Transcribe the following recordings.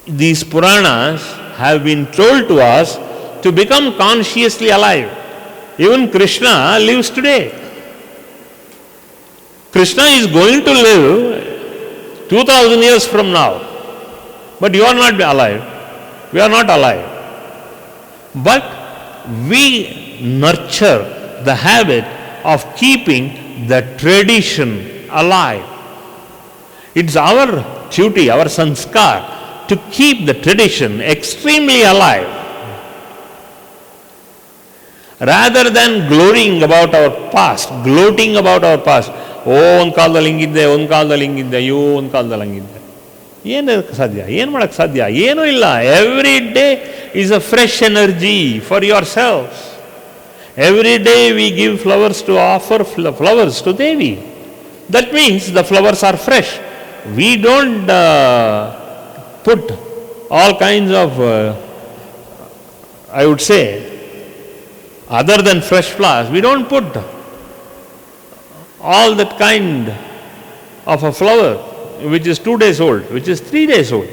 these Puranas have been told to us to become consciously alive. Even Krishna lives today. Krishna is going to live 2000 years from now. But you are not alive. We are not alive. But we nurture the habit of keeping the tradition alive. It's our duty, our sanskar, to keep the tradition extremely alive. Rather than glorying about our past, gloating about our past, ಒಂದು ಕಾಲದಲ್ಲಿ ಹಿಂಗಿದ್ದೆ, ಒಂದು ಕಾಲದಲ್ಲಿ ಹಿಂಗಿದ್ದೆ, ಅಯ್ಯೋ ಒಂದು ಕಾಲದಲ್ಲಿ ಹಂಗಿದ್ದೆ. ಏನು ಸಾಧ್ಯ? ಏನು ಮಾಡೋಕ್ಕೆ ಸಾಧ್ಯ? ಏನೂ ಇಲ್ಲ. Every day is a fresh energy for yourself. Every day we give flowers to offer flowers to Devi. That means the flowers are fresh. We don't put all kinds of, I would say, other than fresh flowers, we don't put all that kind of a flower which is 2 days old, which is 3 days old.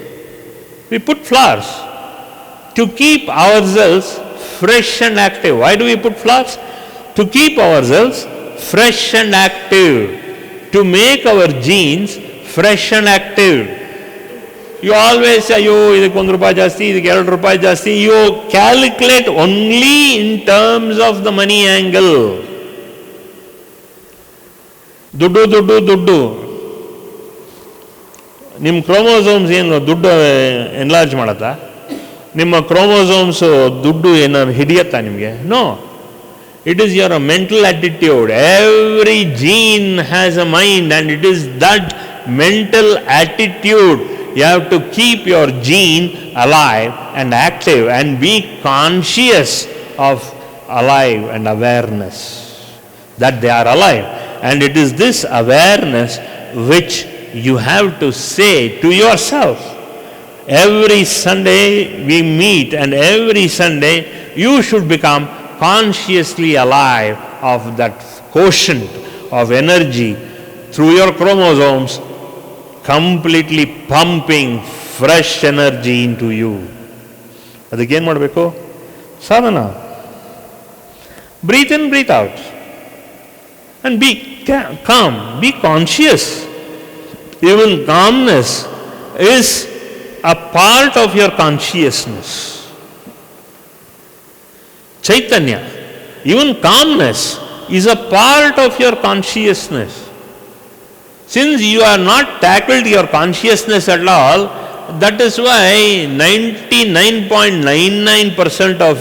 We put flowers to keep ourselves fresh and active. Why do we put flowers? To keep ourselves fresh and active, to make our genes fresh and active. You always say, ಅಯ್ಯೋ ಇದಕ್ಕೆ ₹1 ಜಾಸ್ತಿ, ಇದಕ್ಕೆ ₹2 ಜಾಸ್ತಿ. You calculate only in terms of the money angle. ದುಡ್ಡು. ನಿಮ್ಮ chromosomes ಏನು ದುಡ್ಡು enlarge ಮಾಡತ್ತಾ? ನಿಮ್ಮ ಕ್ರೋಮೋಸೋಮ್ಸ್ ದುಡ್ಡು ಏನಾದ್ರು ಹಿಡಿಯತ್ತಾ ನಿಮಗೆ? No. It is your mental attitude. Every gene has a mind, and it is that mental attitude. You have to keep your gene alive and active and be conscious of alive and awareness that they are alive. And it is this awareness which you have to say to yourself. Every Sunday we meet, and every Sunday you should become consciously alive of that quotient of energy through your chromosomes, completely pumping fresh energy into you. ಅದಕ್ಕೆ ಏನು ಮಾಡಬೇಕು? ಸಾಧನ. Breathe in, breathe out. And be calm, be conscious. Even calmness is a part of your consciousness. Chaitanya, even calmness is a part of your consciousness. Since you are not tackled your consciousness at all, that is why 99.99% of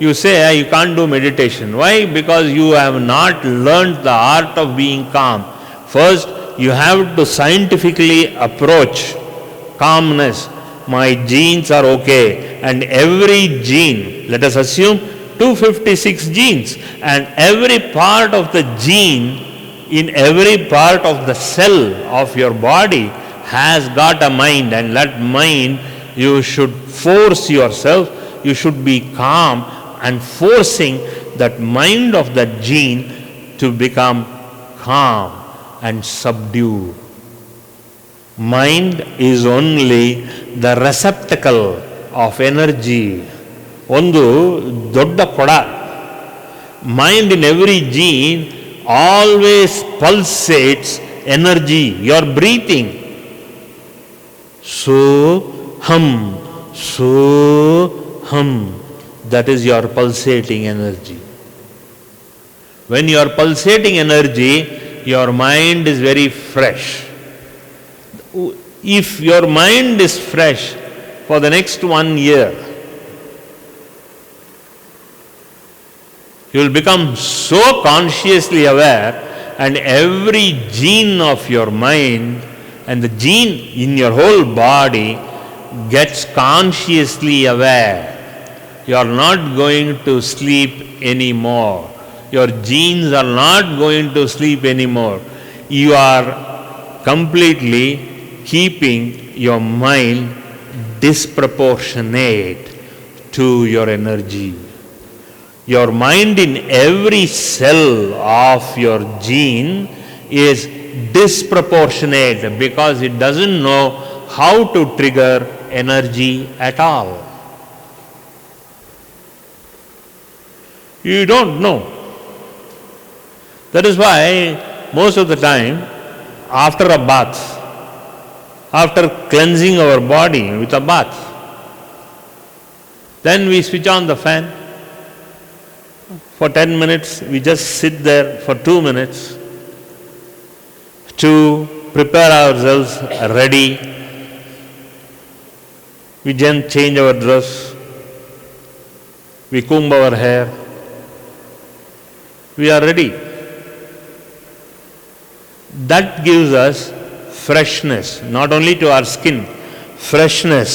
you say you can't do meditation. Why? Because you have not learned the art of being calm. First, you have to scientifically approach calmness. My genes are okay, and every gene, let us assume 256 genes, and every part of the gene in every part of the cell of your body has got a mind, and that mind you should force yourself, you should be calm and forcing that mind of that gene to become calm and subdued. Mind is only the receptacle of energy. ಒಂದು ದೊಡ್ಡ ಕೊಡ. Mind in every gene always pulsates energy. You are breathing. So hum. That is your pulsating energy. When you are pulsating energy, your mind is very fresh. If your mind is fresh for the next 1 year, you will become so consciously aware, and every gene of your mind and the gene in your whole body gets consciously aware. You are not going to sleep anymore. Your genes are not going to sleep anymore. You are completely keeping your mind disproportionate to your energy. Your mind in every cell of your gene is disproportionate because it doesn't know how to trigger energy at all. You don't know. That is why most of the time, after a bath, after cleansing our body with a bath, then we switch on the fan. For 10 minutes, we just sit there for 2 minutes to prepare ourselves ready. We then change our dress, we comb our hair, we are ready. That gives us freshness, not only to our skin, freshness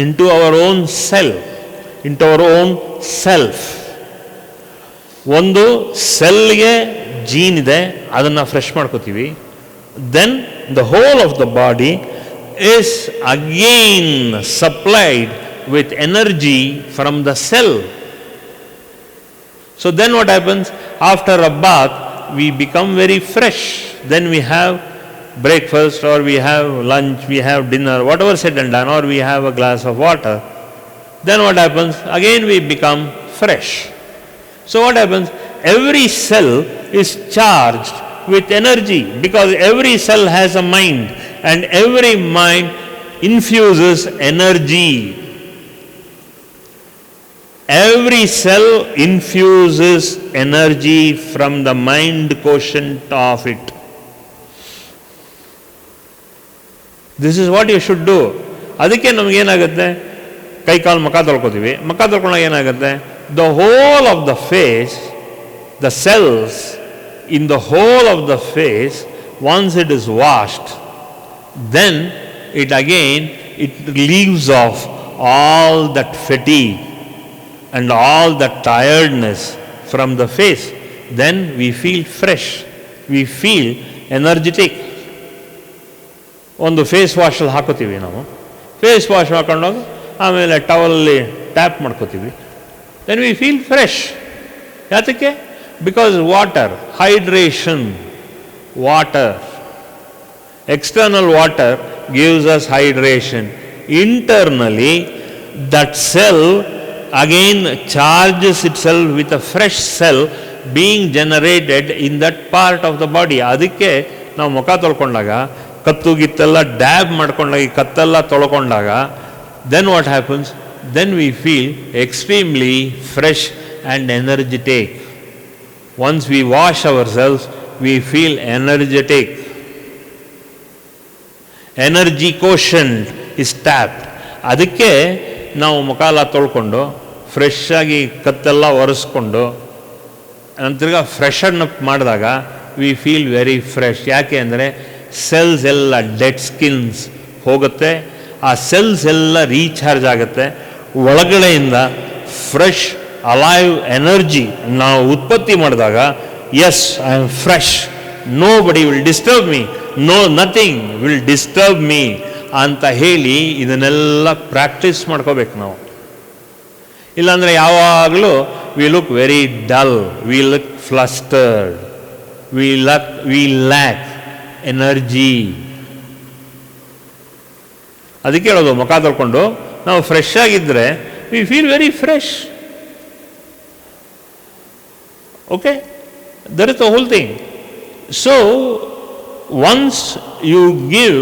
into our own self, into our own self. ಒಂದು ಸೆಲ್ಗೆ gene ಇದೆ, ಅದನ್ನು fresh ಮಾಡ್ಕೋತೀವಿ. Then the whole of the body is again supplied with energy from the cell. So then what happens? After a bath, we become very fresh. Then we have breakfast, or we have lunch, we have dinner, whatever said and done, or we have a glass of water. Then what happens? Again we become fresh. So what happens? Every cell is charged with energy, because every cell has a mind, and every mind infuses energy. Every cell infuses energy from the mind quotient of it. This is what you should do. ಅದಕ್ಕೆ ನಮಗೇನಾಗುತ್ತೆ, ಕೈ ಕಾಲು ಮುಖ ತೊಳ್ಕೊತೀವಿ. ಮುಖ ತೊಳ್ಕೊಂಡಾಗ ಏನಾಗುತ್ತೆ, the whole of the face, the cells in the whole of the face, once it is washed, then it leaves off all that fatigue and all that tiredness from the face. Then we feel fresh, we feel energetic. ಒಂದು face ವಾಶಲ್ಲಿ ಹಾಕೋತೀವಿ ನಾವು, face wash ಹಾಕೊಂಡಾಗ ಆಮೇಲೆ ಟವಲಲ್ಲಿ tap ಮಾಡ್ಕೋತೀವಿ. Then we feel fresh. ಯಾತಕ್ಕೆ? Because water, hydration, water, external water gives us hydration. Internally, that cell again charges itself with a fresh cell being generated in that part of the body. ಅದಕ್ಕೆ ನಾವು ಮುಖ ತೊಳ್ಕೊಂಡಾಗ, ಕತ್ತು ಗಿತ್ತೆಲ್ಲ dab ಮಾಡ್ಕೊಂಡಾಗ, ಕತ್ತೆಲ್ಲ ತೊಳ್ಕೊಂಡಾಗ, then what happens? Then we feel extremely fresh and energetic. Once we wash ourselves, we feel energetic. Energy quotient is tapped. ಅದಕ್ಕೆ ನಾವು ಮುಖ ಎಲ್ಲ ತೊಳ್ಕೊಂಡು ಫ್ರೆಶ್ ಆಗಿ ಕತ್ತೆಲ್ಲ ಒರೆಸ್ಕೊಂಡು ನಂತರ ಫ್ರೆಶನ್ ಅಪ್ ಮಾಡಿದಾಗ ವಿ ಫೀಲ್ ವೆರಿ ಫ್ರೆಶ್. ಯಾಕೆ ಅಂದರೆ ಸೆಲ್ಸ್ ಎಲ್ಲ ಡೆಡ್ ಸ್ಕಿನ್ಸ್ ಹೋಗುತ್ತೆ, ಆ ಸೆಲ್ಸ್ ಎಲ್ಲ ರೀಚಾರ್ಜ್ ಆಗುತ್ತೆ, ಒಳಗಡೆಯಿಂದ ಫ್ರೆಶ್ ಅಲೈವ್ ಎನರ್ಜಿ ನಾವು ಉತ್ಪತ್ತಿ ಮಾಡಿದಾಗ, yes I am fresh, nobody will disturb me, no nothing will disturb me ಅಂತ ಹೇಳಿ ಇದನ್ನೆಲ್ಲ ಪ್ರಾಕ್ಟೀಸ್ ಮಾಡ್ಕೋಬೇಕು ನಾವು. ಇಲ್ಲಾಂದರೆ ಯಾವಾಗಲೂ we look very dull, we look flustered, we lack energy. ಅದಕ್ಕೆ ಹೇಳೋದು, ಮುಖ ತೊಳ್ಕೊಂಡು ನಾವು ಫ್ರೆಶ್ ಆಗಿದ್ದರೆ we feel very fresh. Okay, that is the whole thing. So once you give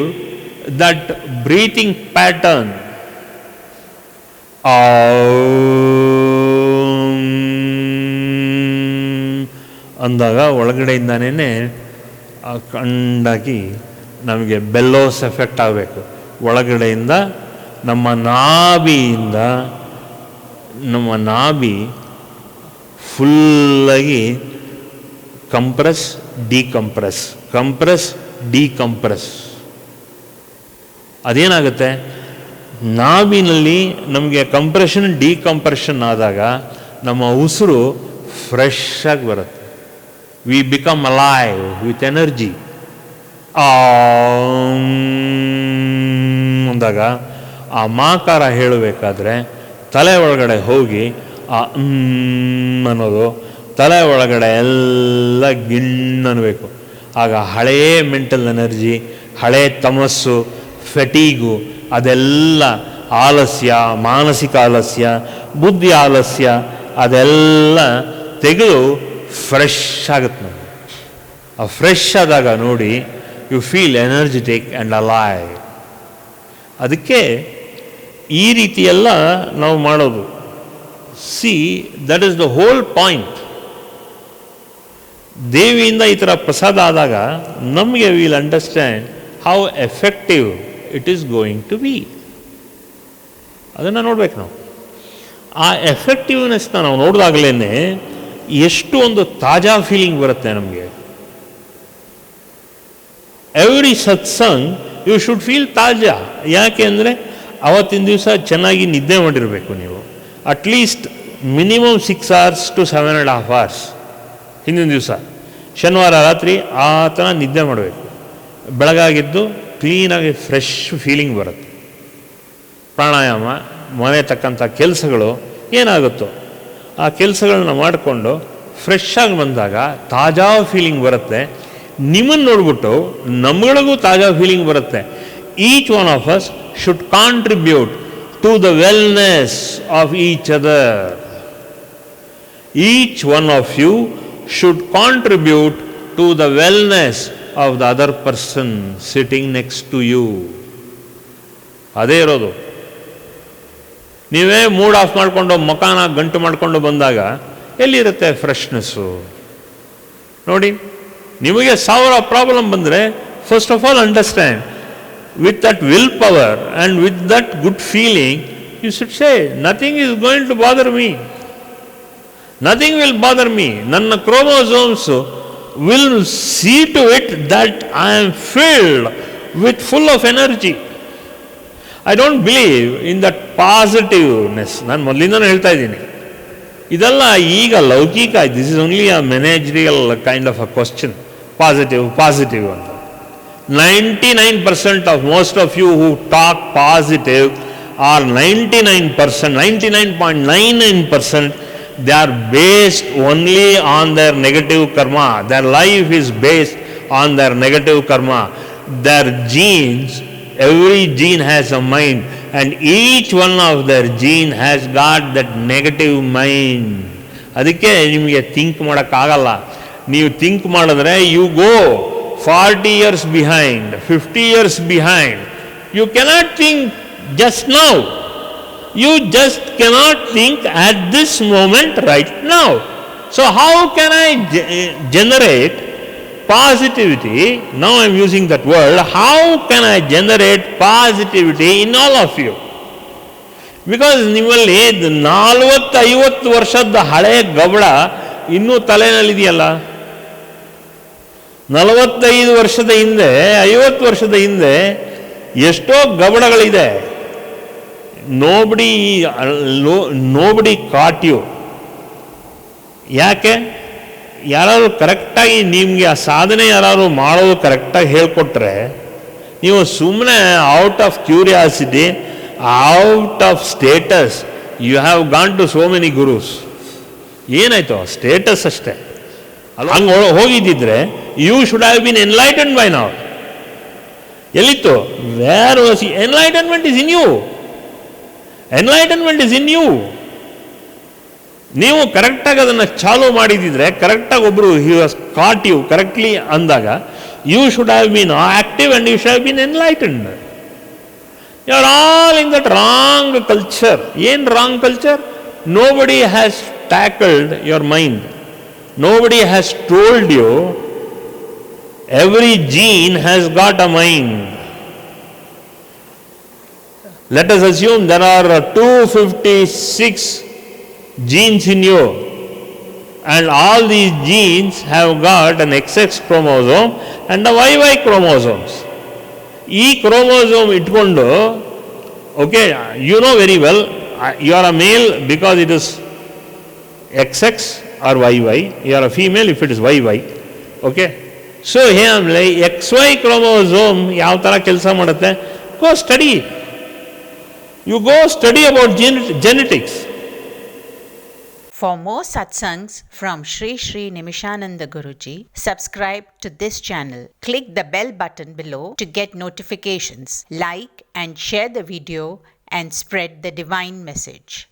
that breathing pattern, ಅಂದಾಗ ಒಳಗಡೆಯಿಂದಾನೇ ಕಂಡಾಗಿ ನಮಗೆ ಬೆಲ್ಲೋಸ್ ಎಫೆಕ್ಟ್ ಆಗಬೇಕು. ಒಳಗಡೆಯಿಂದ ನಮ್ಮ ನಾಭಿ ಫುಲ್ಲಾಗಿ ಕಂಪ್ರೆಸ್ ಡಿಕಂಪ್ರೆಸ್, ಕಂಪ್ರೆಸ್ ಡಿಕಂಪ್ರೆಸ್. ಅದೇನಾಗುತ್ತೆ, ನಾಭಿನಲ್ಲಿ ನಮಗೆ ಕಂಪ್ರೆಷನ್ ಡಿಕಂಪ್ರೆಷನ್ ಆದಾಗ ನಮ್ಮ ಉಸಿರು ಫ್ರೆಶ್ ಆಗಿ ಬರುತ್ತೆ. We become alive with energy. ಅಂದಾಗ ಆ ಮಾಕಾರ ಹೇಳಬೇಕಾದ್ರೆ ತಲೆ ಒಳಗಡೆ ಹೋಗಿ ಆ ಅನ್ನೋದು ತಲೆ ಒಳಗಡೆ ಎಲ್ಲ ಗಿಣ್ಣಬೇಕು. ಆಗ ಹಳೆಯ ಮೆಂಟಲ್ ಎನರ್ಜಿ, ಹಳೆ ತಮಸ್ಸು ಫೆಟೀಗು, ಅದೆಲ್ಲ ಆಲಸ್ಯ, ಮಾನಸಿಕ ಆಲಸ್ಯ, ಬುದ್ಧಿ ಆಲಸ್ಯ, ಅದೆಲ್ಲ ತೆಗೆದು ಫ್ರೆಶ್ ಆಗುತ್ತೆ ನಾವು. ಆ ಫ್ರೆಶ್ ಆದಾಗ ನೋಡಿ, you feel energetic and alive. ಅದಕ್ಕೆ ಈ ರೀತಿಯೆಲ್ಲ ನಾವು ಮಾಡೋದು. See, that is the whole point. ದೇವಿಯಿಂದ ಈ ಥರ ಪ್ರಸಾದ ಆದಾಗ ನಮಗೆ will understand how effective it is going to be. ಅದನ್ನು ನೋಡ್ಬೇಕು ನಾವು. ಆ ಎಫೆಕ್ಟಿವ್ನೆಸ್ನ ನಾವು ನೋಡಿದಾಗಲೇ ಎಷ್ಟು ಒಂದು ತಾಜಾ ಫೀಲಿಂಗ್ ಬರುತ್ತೆ ನಮಗೆ. Every satsang you should feel taaza. ಯಾಕೆ ಅಂದರೆ ಅವತ್ತಿನ ದಿವಸ ಚೆನ್ನಾಗಿ ನಿದ್ದೆ ಮಾಡಿರಬೇಕು ನೀವು. At least minimum 6 hours to 7.5 hours ಹಿಂದಿನ ದಿವಸ, ಶನಿವಾರ ರಾತ್ರಿ ಆ ಥರ ನಿದ್ದೆ ಮಾಡಬೇಕು. ಬೆಳಗಾಗಿದ್ದು ಕ್ಲೀನಾಗಿ ಫ್ರೆಶ್ ಫೀಲಿಂಗ್ ಬರುತ್ತೆ. ಪ್ರಾಣಾಯಾಮ, ಮನೆ ತಕ್ಕಂಥ ಕೆಲಸಗಳು ಏನಾಗುತ್ತೋ ಆ ಕೆಲಸಗಳನ್ನ ಮಾಡಿಕೊಂಡು ಫ್ರೆಶ್ ಆಗಿ ಬಂದಾಗ ತಾಜಾ ಫೀಲಿಂಗ್ ಬರುತ್ತೆ. ನಿಮ್ಮನ್ನು ನೋಡ್ಬಿಟ್ಟು ನಮ್ಮಗಳಿಗೂ ತಾಜಾ ಫೀಲಿಂಗ್ ಬರುತ್ತೆ. Each one of us should contribute to the wellness of each other. Each one of you should contribute to the wellness of the other person sitting next to you. ಅದೇ ಇರೋದು. ನೀವೇ mood of ಮಾಡಿಕೊಂಡು ಮುಖಾನ ಗಂಟು ಮಾಡಿಕೊಂಡು ಬಂದಾಗ ಎಲ್ಲಿರುತ್ತೆ freshness? ನೋಡಿ, ನಿಮಗೆ 1000 ಪ್ರಾಬ್ಲಮ್ ಬಂದರೆ first of all understand, with that will power and with that good feeling you should say, nothing is going to bother me. Nothing will bother me. ನನ್ನ chromosomes will see to it that I am filled with full of energy. I don't believe in that positiveness. ನಾನು ಮೊದಲಿಂದನೂ ಹೇಳ್ತಾ ಇದ್ದೀನಿ, ಇದೆಲ್ಲ ಈಗ ಲೌಕಿಕ. This is only a managerial kind of a question. Positive ಅಂತ 99% of most of you who talk positive are 99.99% they are based only on their negative karma. Their life is based on their negative karma. Their genes, every gene has a mind, and each one of their gene has got that negative mind. ಅದಕ್ಕೆ ನಿಮಗೆ think ಮಾಡೋಕ್ಕಾಗಲ್ಲ. ನೀವು think ಮಾಡಿದ್ರೆ you go 40 years behind, 50 years behind. You cannot think just now. You just cannot think at this moment right now. So how can I generate positivity? Now I am using that word. How can I generate positivity in all of you? Because ನಿಮ್ಮಲ್ಲಿ 40-50 ವರ್ಷದ ಹಳೆಯ ಗಬಳ ಇನ್ನೂ ತಲೆನಲ್ಲಿದೆಯಲ್ಲ. 45 ವರ್ಷದ ಹಿಂದೆ, 50 ವರ್ಷದ ಹಿಂದೆ ಎಷ್ಟೋ ಗಬಳಗಳಿದೆ. nobody caught you. ಯಾಕೆ? ಯಾರಾದ್ರು ಕರೆಕ್ಟಾಗಿ ನಿಮಗೆ ಆ ಸಾಧನೆ ಯಾರು ಮಾಡೋದು ಕರೆಕ್ಟಾಗಿ ಹೇಳ್ಕೊಟ್ರೆ ನೀವು ಸುಮ್ಮನೆ out of curiosity, out of status you have gone to so many gurus. ಏನಾಯ್ತು? ಸ್ಟೇಟಸ್ ಅಷ್ಟೇ. ಹಂಗೆ ಹೋಗಿದ್ದಿದ್ರೆ you should have been enlightened by now. ಎಲ್ಲಿತ್ತು? Where was enlightenment is in you. Enlightenment is in you. ನೀವು ಕರೆಕ್ಟಾಗಿ ಅದನ್ನು ಚಾಲೂ ಮಾಡಿದಿದ್ರೆ, ಕರೆಕ್ಟಾಗಿ ಒಬ್ಬರು he was caught you correctly ಅಂದಾಗ you should have been active and you should have been enlightened. You are all in that wrong culture. ಏನು wrong culture? Nobody has tackled your mind. Nobody has told you every gene has got a mind. Let us assume there are 256 genes in you, and all these genes have got an XX chromosome and a YY chromosomes. ಈ chromosome ಇಟ್ಕೊಂಡು, okay, you know very well you are a male because it is XX or YY. You are a female if it is YY. Okay? So ಆಮೇಲೆ XY chromosome ಯಾವ ಥರ ಕೆಲಸ ಮಾಡುತ್ತೆ? ಗೋ study. You go study about genetics. For more satsangs from Sri Sri Nimishananda Guruji, subscribe to this channel. Click the bell button below to get notifications. Like and share the video and spread the divine message.